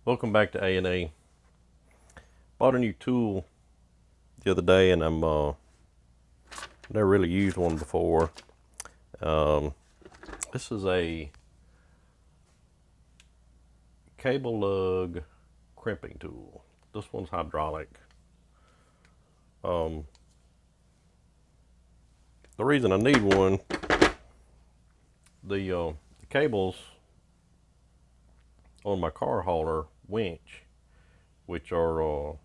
Welcome back to A&A. Bought a new tool the other day, and I'm never really used one before. Um, this is a cable lug crimping tool. This one's hydraulic. Um, the reason I need one, the cables on my car hauler winch, which are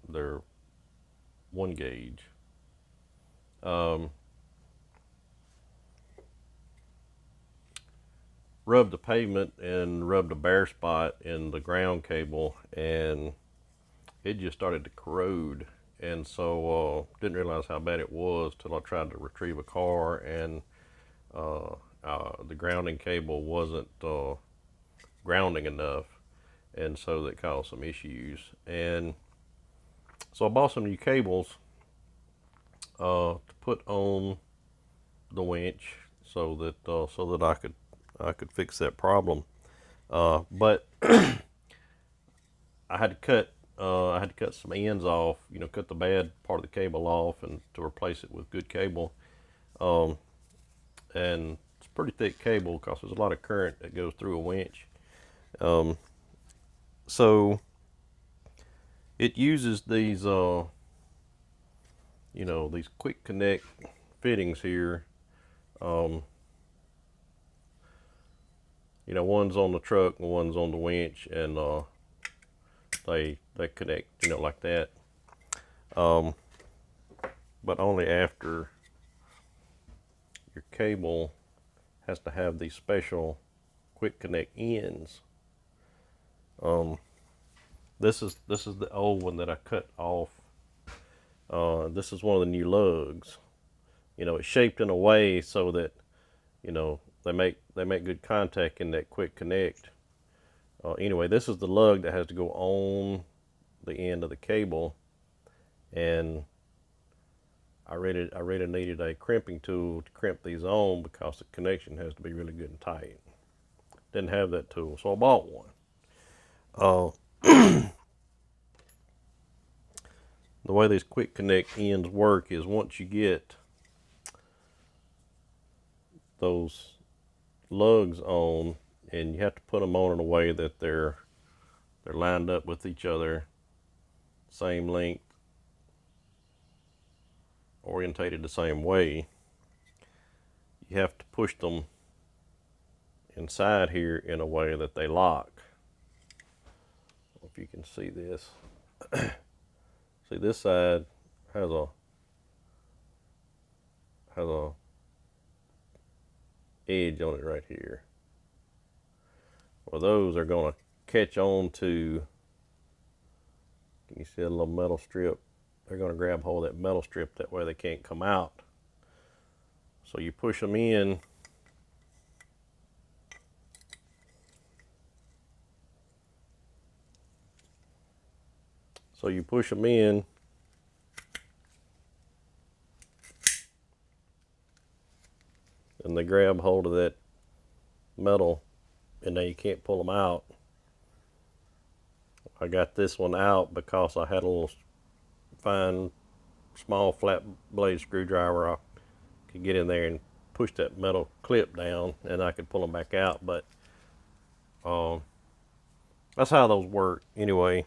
they're 1 gauge. Um, Rubbed the pavement and rubbed a bare spot in the ground cable, and it just started to corrode. And so didn't realize how bad it was till I tried to retrieve a car, and the grounding cable wasn't grounding enough, and so that caused some issues. And so I bought some new cables to put on the winch so that I could fix that problem. But I had to cut some ends off, cut the bad part of the cable off, and to replace it with good cable. Um, and it's pretty thick cable because there's a lot of current that goes through a winch. Um, so it uses these quick connect fittings here. Um, one's on the truck and one's on the winch, and they connect, like that. Um, but only after your cable has to have these special quick connect ends. Um, this is the old one that I cut off. This is one of the new lugs. It's shaped in a way so that they make good contact in that quick connect. Anyway, this is the lug that has to go on the end of the cable, and I really needed a crimping tool to crimp these on because the connection has to be really good and tight. Didn't have that tool, so I bought one. Uh, the way these quick connect ends work is once you get those lugs on, and you have to put them on in a way that they're lined up with each other, same length, orientated the same way. You have to push them inside here in a way that they lock. If you can see this, see this side has a edge on it right here. Well, those are going to catch on to. Can you see a little metal strip? They're going to grab hold of that metal strip, that way they can't come out. So you push them in. So you push them in, and they grab hold of that metal, and now you can't pull them out. I got this one out because I had a little fine, small flat blade screwdriver. I could get in there and push that metal clip down, and I could pull them back out. But that's how those work anyway.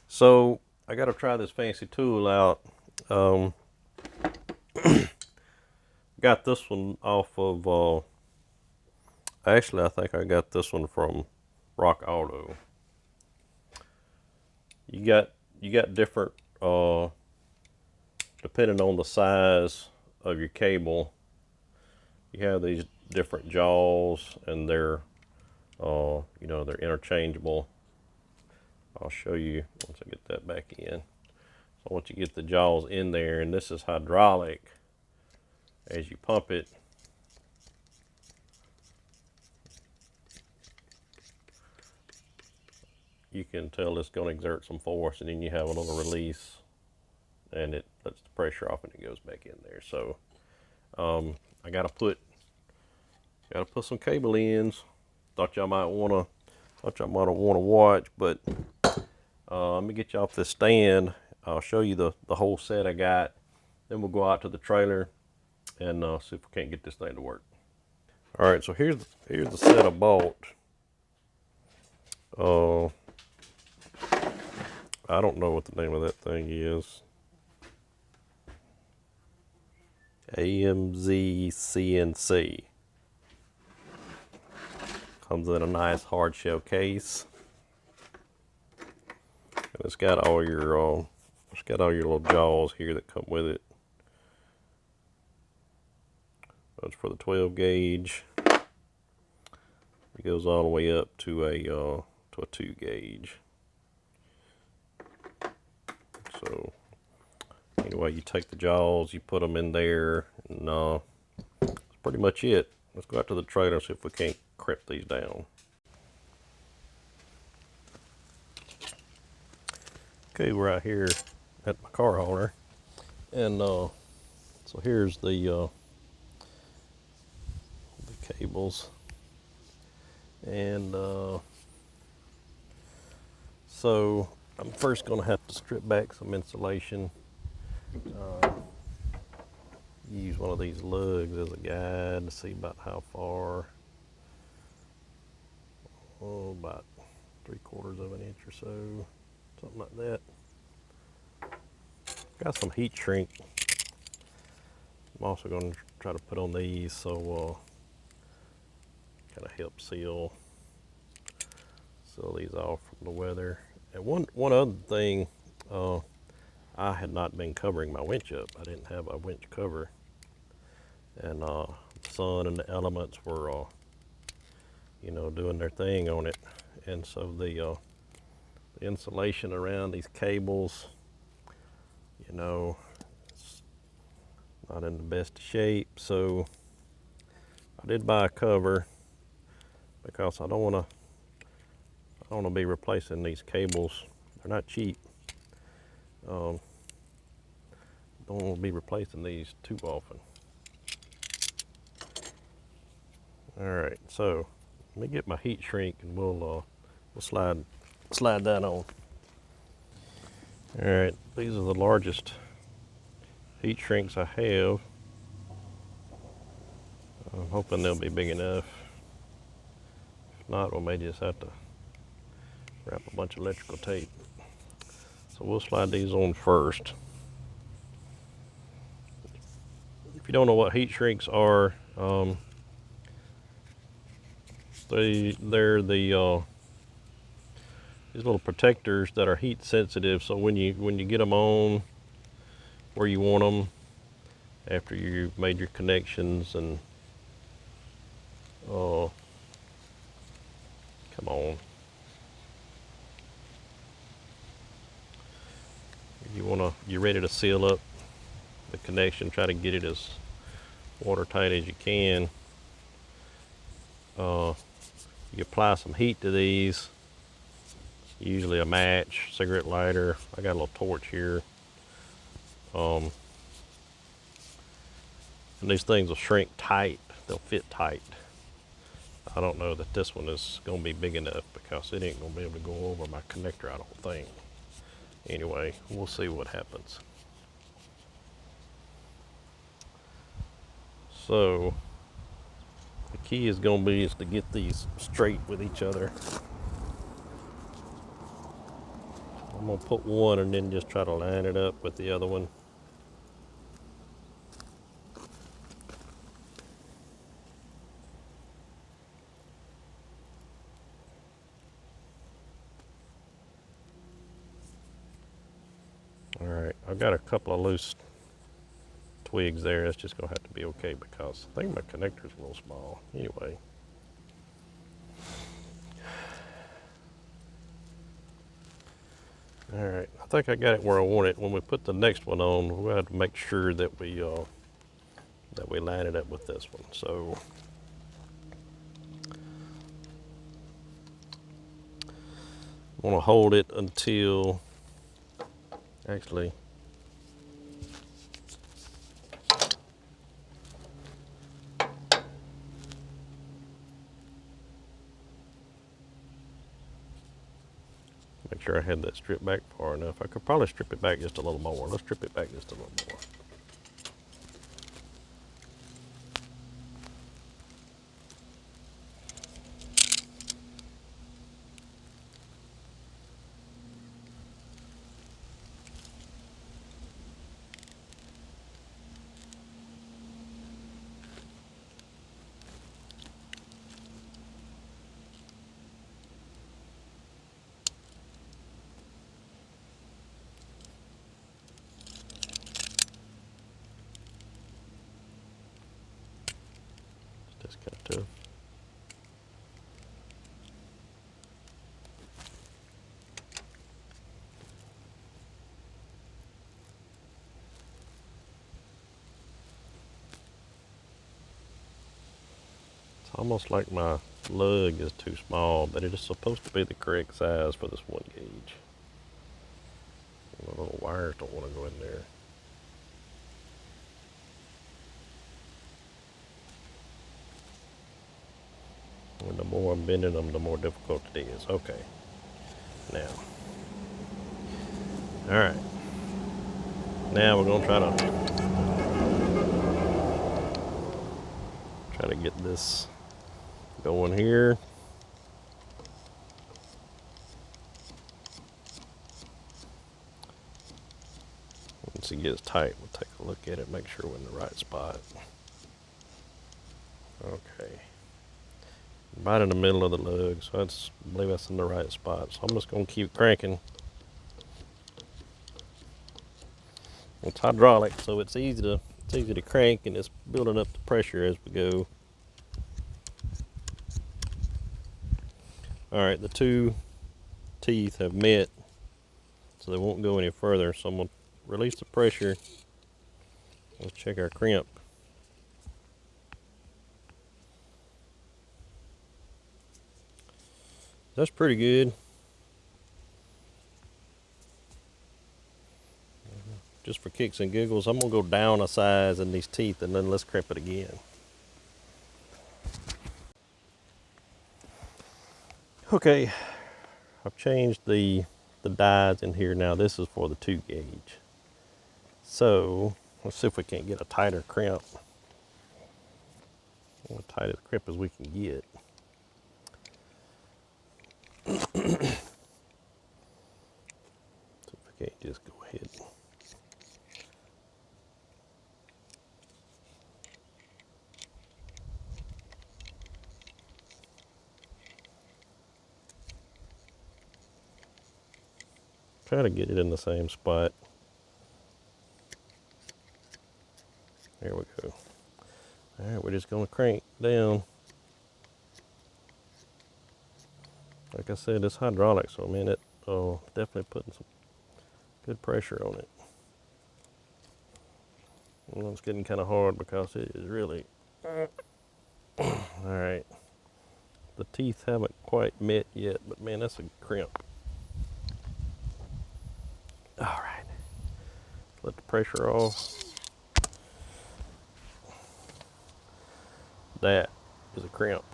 So I got to try this fancy tool out. Got this one off of. Actually, I think I got this one from Rock Auto. You got different, depending on the size of your cable. You have these different jaws, and they're they're interchangeable. I'll show you once I get that back in. So once you get the jaws in there, and this is hydraulic, as you pump it, you can tell it's going to exert some force, and then you have a little release, and it lets the pressure off, and it goes back in there. So I gotta put some cable ends. Thought y'all might want to much I might want to watch, but let me get you off this stand. I'll show you the whole set I got. Then we'll go out to the trailer and see if we can't get this thing to work. All right, so here's the set I bought. I don't know what the name of that thing is. AMZ CNC. Comes in a nice hard shell case. And it's got all your little jaws here that come with it. That's for the 12 gauge. It goes all the way up to a 2 gauge. So anyway, you take the jaws, you put them in there, and that's pretty much it. Let's go out to the trailer and see if we can't crimp these down. Okay, we're out here at my car hauler, and so here's the cables, and so I'm first going to have to strip back some insulation. Use one of these lugs as a guide to see about how far. Oh, about 3/4 of an inch or so, something like that. Got some heat shrink. I'm also going to try to put on these so kind of help seal these off from the weather. And one other thing, I had not been covering my winch up. I didn't have a winch cover, and the sun and the elements were doing their thing on it, and so the insulation around these cables, it's not in the best shape. So I did buy a cover because I don't want to be replacing these cables. They're not cheap. Don't want to be replacing these too often. All right, so let me get my heat shrink and we'll slide that on. All right, these are the largest heat shrinks I have. I'm hoping they'll be big enough. If not, we may just have to wrap a bunch of electrical tape. So we'll slide these on first. If you don't know what heat shrinks are, they're the these little protectors that are heat sensitive. So when you get them on where you want them, after you've made your connections and come on, you're ready to seal up the connection, try to get it as watertight as you can. You apply some heat to these, usually a match, cigarette lighter. I got a little torch here. And these things will shrink tight, they'll fit tight. I don't know that this one is going to be big enough because it ain't going to be able to go over my connector, I don't think. Anyway, we'll see what happens. So the key is going to be to get these straight with each other. I'm going to put one and then just try to line it up with the other one. All right, I've got a couple of loose twigs there. That's just going to have to be okay because I think my connector's a little small. Anyway. All right, I think I got it where I want it. When we put the next one on, we'll have to make sure that we line it up with this one. So I want to hold it until, actually, Make sure I had that stripped back far enough. I could probably strip it back just a little more. Let's strip it back just a little more. That's kind of tough. It's almost like my lug is too small, but it is supposed to be the correct size for this 1 gauge. The little wires don't want to go in there. And the more I'm bending them, the more difficult it is. Okay. Now. Alright. Now we're going to try to get this going here. Once it gets tight, we'll take a look at it, make sure we're in the right spot. Okay. Right in the middle of the lug, so I believe that's in the right spot. So I'm just going to keep cranking. It's hydraulic, so it's easy to crank, and it's building up the pressure as we go. All right, the two teeth have met, so they won't go any further. So I'm gonna release the pressure. Let's check our crimp. That's pretty good. Just for kicks and giggles, I'm gonna go down a size in these teeth, and then let's crimp it again. Okay, I've changed the dies in here now. This is for the 2 gauge. So let's see if we can't get a tighter crimp. As tight as crimp as we can get. See if we can't just go ahead. Try to get it in the same spot. There we go. All right, we're just gonna crank down. Like I said, it's hydraulic, so I mean it definitely putting some good pressure on it. Well, it's getting kind of hard because it is really. All right, the teeth haven't quite met yet, but man, that's a crimp. All right, let the pressure off. That is a crimp.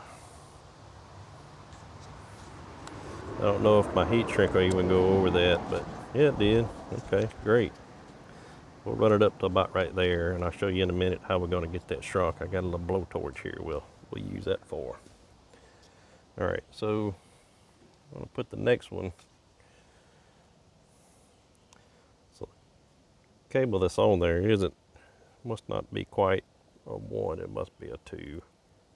I don't know if my heat shrink will even go over that, but yeah, it did. Okay, great. We'll run it up to about right there, and I'll show you in a minute how we're going to get that shrunk. I got a little blowtorch here. We'll use that for. All right, so I'm going to put the next one. So the cable that's on there must not be quite a 1. It must be a 2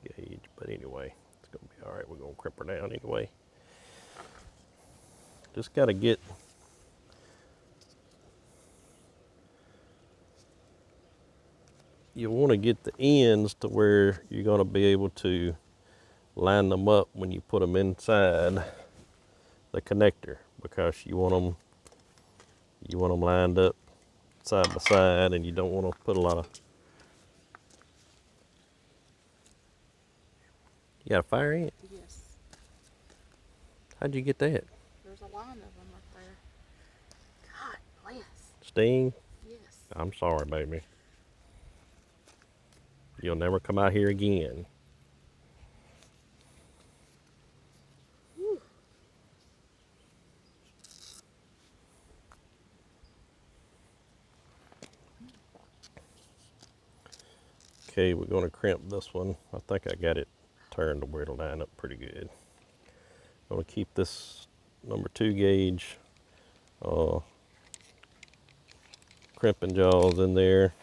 gauge. But anyway, it's going to be all right. We're going to crimp her down anyway. Just got to get you want to get the ends to where you're going to be able to line them up when you put them inside the connector, because you want them lined up side by side, and you don't want to put a lot of. You got a fire ant? Yes. How'd you get that? There's a line of them up there. God bless. Sting? Yes. I'm sorry, baby. You'll never come out here again. Whew. Okay, we're going to crimp this one. I think I got it turned to where it'll line up pretty good. I'm going to keep this number 2 gauge crimping jaws in there.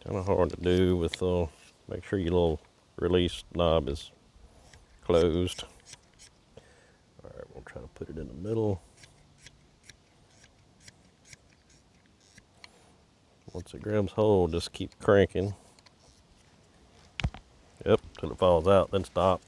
Kind of hard to do with, make sure your little release knob is closed. All right, we'll try to put it in the middle. Once it grabs hold, just keep cranking. Yep, till it falls out, then stop.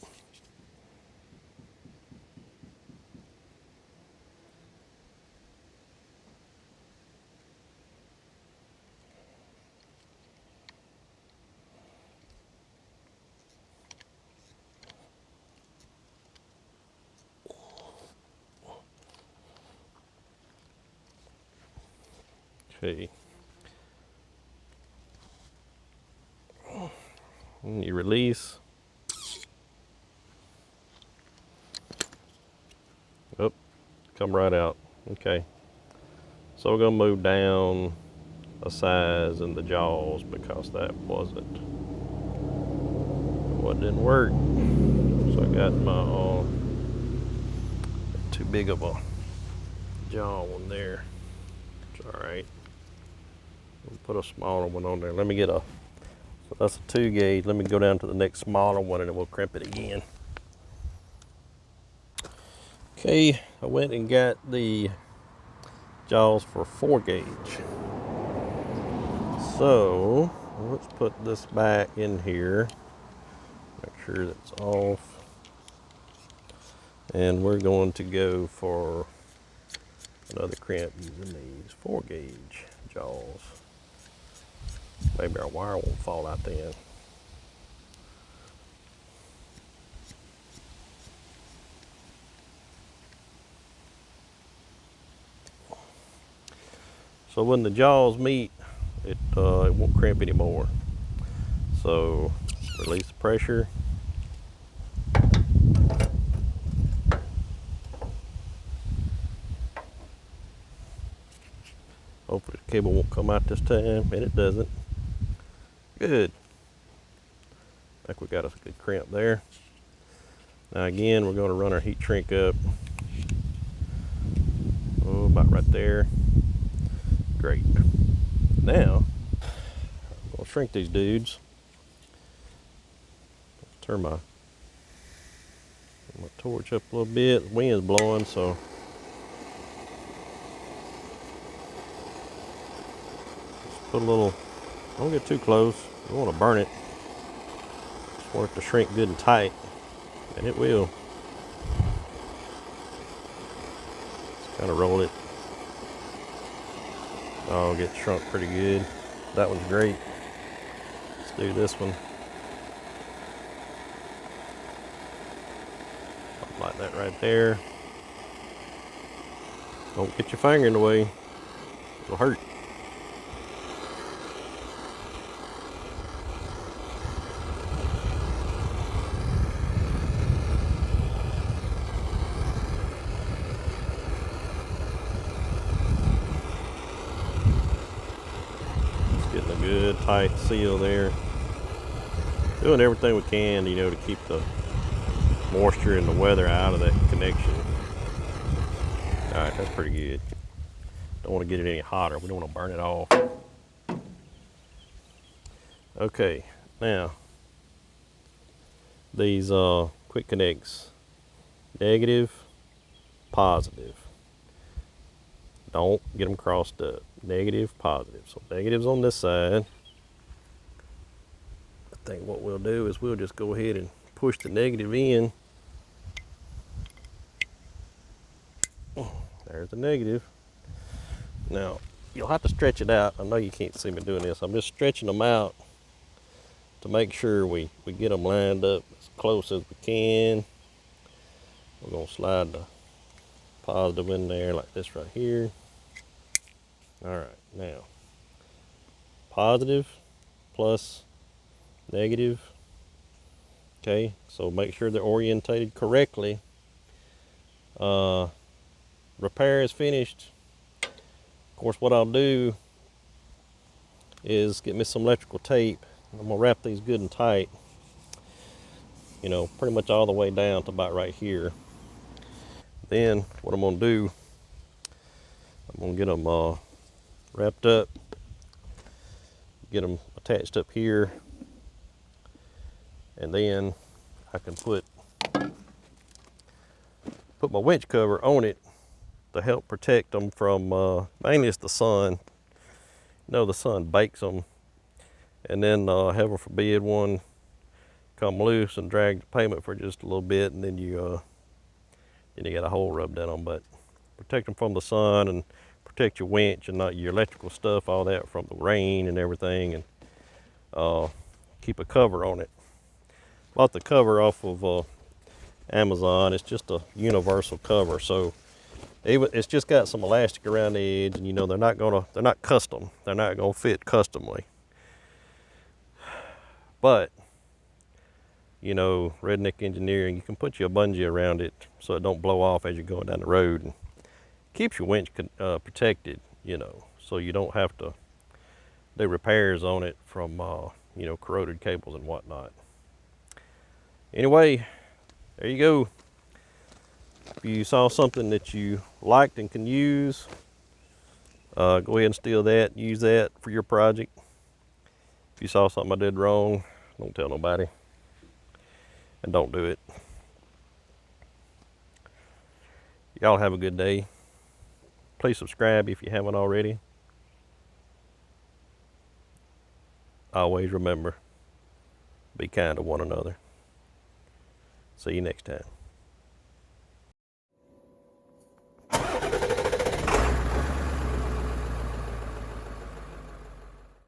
Okay. And you release. Oh, come right out. Okay. So we're gonna move down a size in the jaws because that what didn't work. So I got my too big of a jaw one there. It's all right. We'll put a smaller one on there. Let me get a. So that's a 2 gauge. Let me go down to the next smaller one and then we'll crimp it again. Okay, I went and got the jaws for 4 gauge. So let's put this back in here. Make sure that's off. And we're going to go for another crimp using these 4 gauge jaws. Maybe our wire won't fall out then. So when the jaws meet, it won't crimp anymore. So release the pressure. Hopefully the cable won't come out this time, and it doesn't. Good. I think we got a good crimp there. Now again, we're going to run our heat shrink up. Oh, about right there. Great. Now, I'm going to shrink these dudes. Turn my torch up a little bit. The wind's blowing, so just put a little, don't get too close. You don't want to burn it. Just want it to shrink good and tight, and it will. Just kind of roll it. Oh, get shrunk pretty good. That one's great. Let's do this one. Like that right there. Don't get your finger in the way. It'll hurt. Just getting a good tight seal there. Doing everything we can, to keep the moisture and the weather out of that connection. All right, that's pretty good. Don't want to get it any hotter. We don't want to burn it off. Okay, now these quick connects, negative, positive. Don't get them crossed up. Negative, positive. So negatives on this side. I think what we'll do is we'll just go ahead and push the negative in. There's the negative. Now, you'll have to stretch it out. I know you can't see me doing this. I'm just stretching them out to make sure we get them lined up as close as we can. We're going to slide the positive in there like this right here. All right, now, positive plus negative. Okay, so make sure they're orientated correctly. Repair is finished. Of course, what I'll do is get me some electrical tape. I'm gonna wrap these good and tight, you know, pretty much all the way down to about right here. Then what I'm gonna do, I'm gonna get them wrapped up, get them attached up here, and then I can put my winch cover on it to help protect them from mainly it's the sun. You know, the sun bakes them, and then heaven forbid one come loose and drag the pavement for just a little bit, and then you get a hole rubbed in them. But protect them from the sun and protect your winch and not your electrical stuff, all that from the rain and everything, and keep a cover on it. Bought the cover off of Amazon. It's just a universal cover, so it's just got some elastic around the edge, and you know they're not custom. They're not gonna fit customly. But you know, redneck engineering, you can put you a bungee around it so it don't blow off as you're going down the road, and keeps your winch protected. You know, so you don't have to do repairs on it from you know, corroded cables and whatnot. Anyway, there you go. If you saw something that you liked and can use, go ahead and steal that, use that for your project. If you saw something I did wrong, don't tell nobody, and don't do it. Y'all have a good day. Please subscribe if you haven't already. Always remember, be kind to one another. See you next time.